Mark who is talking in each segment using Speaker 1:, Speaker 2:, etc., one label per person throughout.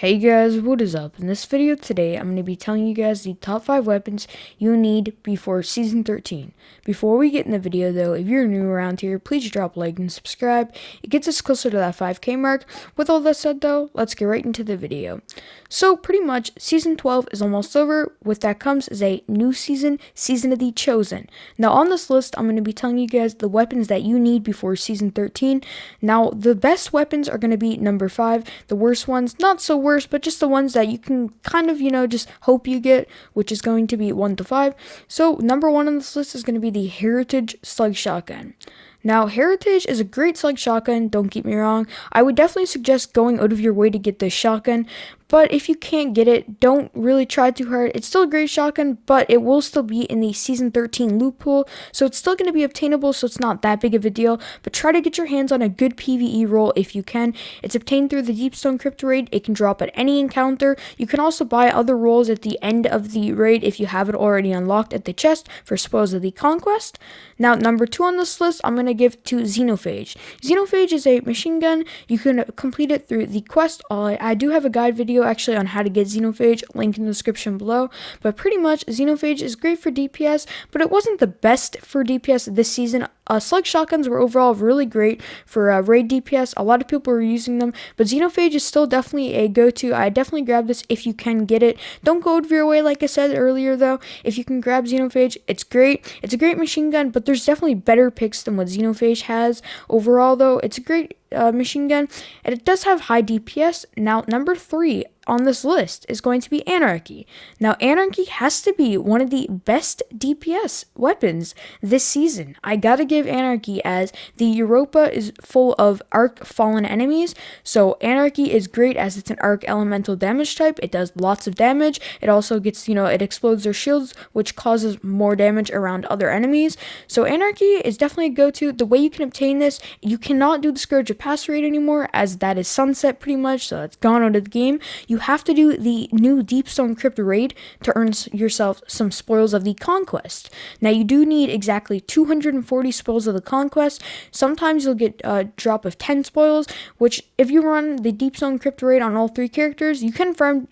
Speaker 1: Hey guys, what is up? In this video today, I'm going to be telling you guys the top 5 weapons you need before Season 13. Before we get in the video though, if you're new around here, please drop a like and subscribe. It gets us closer to that 5k mark. With all that said though, let's get right into the video. So pretty much, Season 12 is almost over. With that comes is a new season, Season of the Chosen. Now on this list, I'm going to be telling you guys the weapons that you need before Season 13. Now the best weapons are going to be number 5. The worst ones, not so worst, but just the ones that you can kind of, just hope you get, which is going to be 1 to 5. So number 1 on this list is going to be the Heritage Slug Shotgun. Now, Heritage is a great slug shotgun, don't get me wrong. I would definitely suggest going out of your way to get this shotgun, but if you can't get it, don't really try too hard. It's still a great shotgun, but it will still be in the Season 13 loot pool, so it's still going to be obtainable, so it's not that big of a deal, but try to get your hands on a good PvE roll if you can. It's obtained through the Deepstone Crypt raid. It can drop at any encounter. You can also buy other rolls at the end of the raid if you have it already unlocked at the chest for spoils of the Conquest. Now, number 2 on this list, I'm going to give to Xenophage. Xenophage is a machine gun. You can complete it through the quest. I do have a guide video actually on how to get Xenophage, link in the description below, but pretty much Xenophage is great for DPS, but it wasn't the best for DPS this season. Slug shotguns were overall really great for raid DPS. A lot of people were using them, but Xenophage is still definitely a go-to. I definitely grab this if you can get it. Don't go out of your way, like I said earlier though. If you can grab Xenophage, it's great. It's a great machine gun, but there's definitely better picks than what Xenophage has. Overall though, it's a great machine gun, and it does have high DPS. Now, number 3 on this list is going to be Anarchy. Now, Anarchy has to be one of the best DPS weapons this season. I gotta give Anarchy, as the Europa is full of arc fallen enemies, so Anarchy is great as it's an arc elemental damage type. It does lots of damage. It also gets, it explodes their shields, which causes more damage around other enemies. So Anarchy is definitely a go-to. The way you can obtain this, you cannot do the Scourge of Pass raid anymore, as that is sunset pretty much, so it's gone out of the game. You have to do the new Deepstone Crypt raid to earn yourself some spoils of the Conquest. Now, you do need exactly 240 spoils of the Conquest. Sometimes you'll get a drop of 10 spoils, which if you run the Deepstone Crypt raid on all 3 characters, you can farm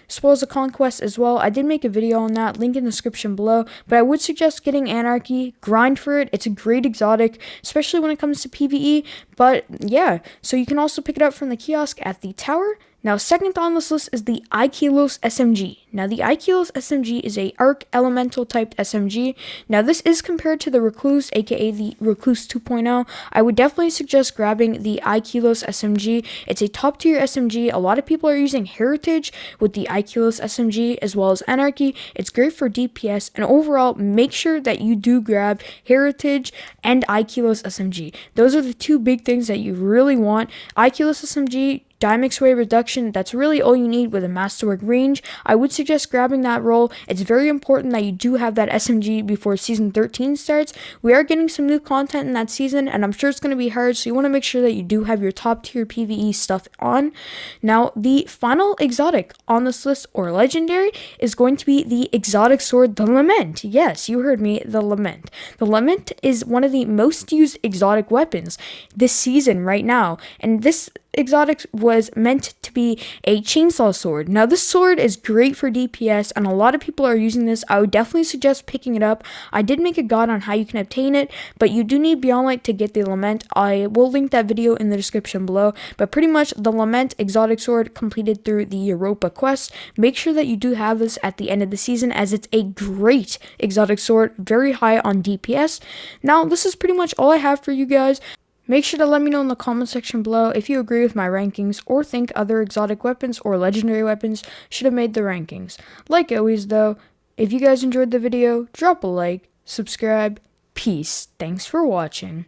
Speaker 1: spoils of Conquest as well. I did make a video on that, link in the description below, but I would suggest getting Anarchy. Grind for it. It's a great exotic, especially when it comes to PvE, but yeah, so you can also pick it up from the kiosk at the tower. Now, second on this list is the Ikelos SMG. Now, the Ikelos SMG is a arc elemental typed SMG. Now, this is compared to the Recluse, aka the Recluse 2.0. I would definitely suggest grabbing the Ikelos SMG. It's a top tier SMG. A lot of people are using Heritage with the Ikelos SMG as well as Anarchy. It's great for DPS, and overall, make sure that you do grab Heritage and Ikelos SMG. Those are the 2 big things that you really want. Ikelos SMG, Dimix Ray Reduction, that's really all you need with a Masterwork range. I would suggest grabbing that roll. It's very important that you do have that SMG before Season 13 starts. We are getting some new content in that season, and I'm sure it's going to be hard, so you want to make sure that you do have your top tier PvE stuff on. Now, the final exotic on this list, or legendary, is going to be the exotic sword, the Lament. Yes, you heard me, the Lament. The Lament is one of the most used exotic weapons this season right now, and this exotic was meant to be a chainsaw sword. Now, this sword is great for DPS, and a lot of people are using this. I would definitely suggest picking it up. I did make a guide on how you can obtain it, but you do need Beyond Light to get the Lament. I will link that video in the description below, but pretty much the Lament exotic sword completed through the Europa quest. Make sure that you do have this at the end of the season, as it's a great exotic sword, very high on DPS. Now, this is pretty much all I have for you guys. Make sure to let me know in the comment section below if you agree with my rankings or think other exotic weapons or legendary weapons should have made the rankings. Like always though, if you guys enjoyed the video, drop a like, subscribe, peace, thanks for watching.